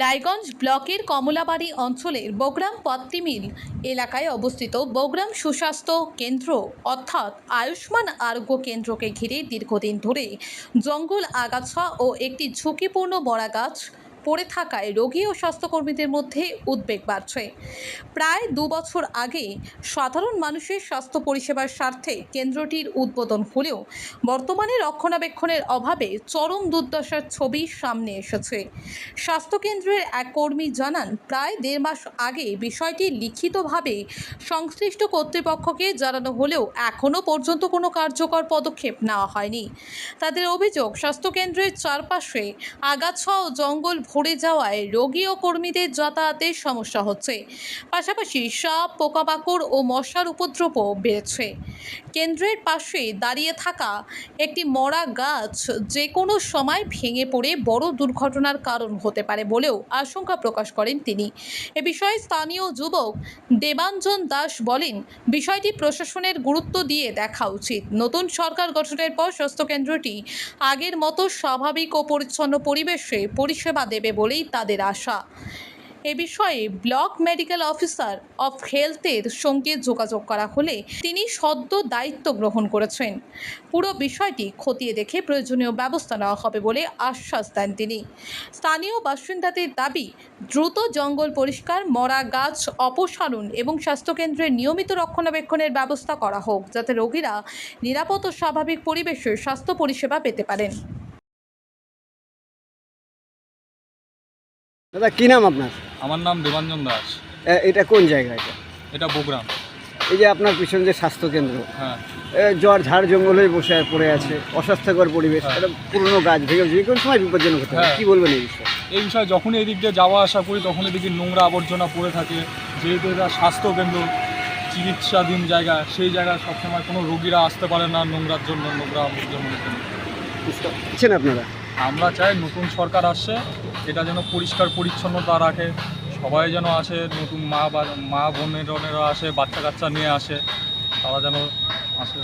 রায়গঞ্জ ব্লকের কমলাবাড়ি অঞ্চলের বগুড়াম পত্তিমিল এলাকায় অবস্থিত বগুড়াম সুস্বাস্থ্য কেন্দ্র অর্থাৎ আয়ুষ্মান আরোগ্য কেন্দ্রকে ঘিরে দীর্ঘদিন ধরে জঙ্গল আগাছা ও একটি ঝুঁকিপূর্ণ বড়া গাছ পড়ে থাকায় রোগী ও স্বাস্থ্যকর্মীদের মধ্যে উদ্বেগ বাড়ছে। প্রায় 2 বছর আগে সাধারণ মানুষের স্বাস্থ্য পরিষেবার স্বার্থে কেন্দ্রটির উদ্বোধন হলেও বর্তমানে রক্ষণাবেক্ষণের অভাবে চরম দুর্দশার ছবি সামনে এসেছে। স্বাস্থ্যকেন্দ্রের এক কর্মী জানান, প্রায় 1.5 মাস আগে বিষয়টি লিখিতভাবে সংশ্লিষ্ট কর্তৃপক্ষকে জানানো হলেও এখনও পর্যন্ত কোনো কার্যকর পদক্ষেপ নেওয়া হয়নি। তাদের অভিযোগ, স্বাস্থ্যকেন্দ্রের চারপাশে আগাছা ও জঙ্গল ভরে যাওয়ায় রোগী ও কর্মীদের যাতায়াতের সমস্যা হচ্ছে। পাশাপাশি সাপ, পোকামাকড় ও মশার উপদ্রবও বেড়েছে। কেন্দ্রের পাশে দাঁড়িয়ে থাকা একটি মরা গাছ যে কোনো সময় ভেঙে পড়ে বড় দুর্ঘটনার কারণ হতে পারে বলেও আশঙ্কা প্রকাশ করেন তিনি। এ বিষয়ে স্থানীয় যুবক দেবাঞ্জন দাস বলেন, বিষয়টি প্রশাসনের গুরুত্ব দিয়ে দেখা উচিত। নতুন সরকার গঠনের পর স্বাস্থ্যকেন্দ্রটি আগের মতো স্বাভাবিক ও পরিচ্ছন্ন পরিবেশে পরিষেবা দেবে বলেই তাদের আশা। এ বিষয়ে ব্লক মেডিকেল অফিসার অফ হেলথের সঙ্গে যোগাযোগ করা হলে তিনি সদ্য দায়িত্ব গ্রহণ করেছেন। পুরো বিষয়টি খতিয়ে দেখে প্রয়োজনীয় ব্যবস্থা নেওয়া হবে বলে আশ্বাস দেন তিনি। স্থানীয় বাসিন্দাদের দাবি, দ্রুত জঙ্গল পরিষ্কার, মরা গাছ অপসারণ এবং স্বাস্থ্যকেন্দ্রের নিয়মিত রক্ষণাবেক্ষণের ব্যবস্থা করা হোক, যাতে রোগীরা নিরাপদ ও স্বাভাবিক পরিবেশে স্বাস্থ্য পরিষেবা পেতে পারেন। দাদা, কি নাম আপনার? আমার নাম দেবাঞ্জন দাস। এটা কোন জায়গা? এটা বগুড়াম। এই যে আপনার পিছনে যে স্বাস্থ্যকেন্দ্র, হ্যাঁ, ঝড় ঝাড় জঙ্গল হয়ে বসে পড়ে আছে, অস্বাস্থ্যকর পরিবেশ, হ্যাঁ। একটা পুরনো গাছ ভেঙে যে কোনো সময় বিপজ্জনক হতে পারে, হ্যাঁ। কি বলবেন এই বিষয়ে? এই বিষয়ে যখনই এই দিক দিয়ে যাওয়া আসা করি তখন এদিকে নোংরা আবর্জনা পড়ে থাকে। যেহেতু এটা স্বাস্থ্যকেন্দ্র, চিকিৎসাধীন জায়গা, সেই জায়গায় সবসময় কোনো রোগীরা আসতে পারে না নোংরার জন্য, নোংরা আবর্জনার জন্য। বুঝতে পারছেন আপনারা? আমরা চাই নতুন সরকার আসছে, এটা যেন পরিষ্কার পরিচ্ছন্নতা রাখে, সবাই যেন আসে, নতুন মা বোনেরা আসে, বাচ্চা কাচ্চা নিয়ে আসে, তারা যেন আসে।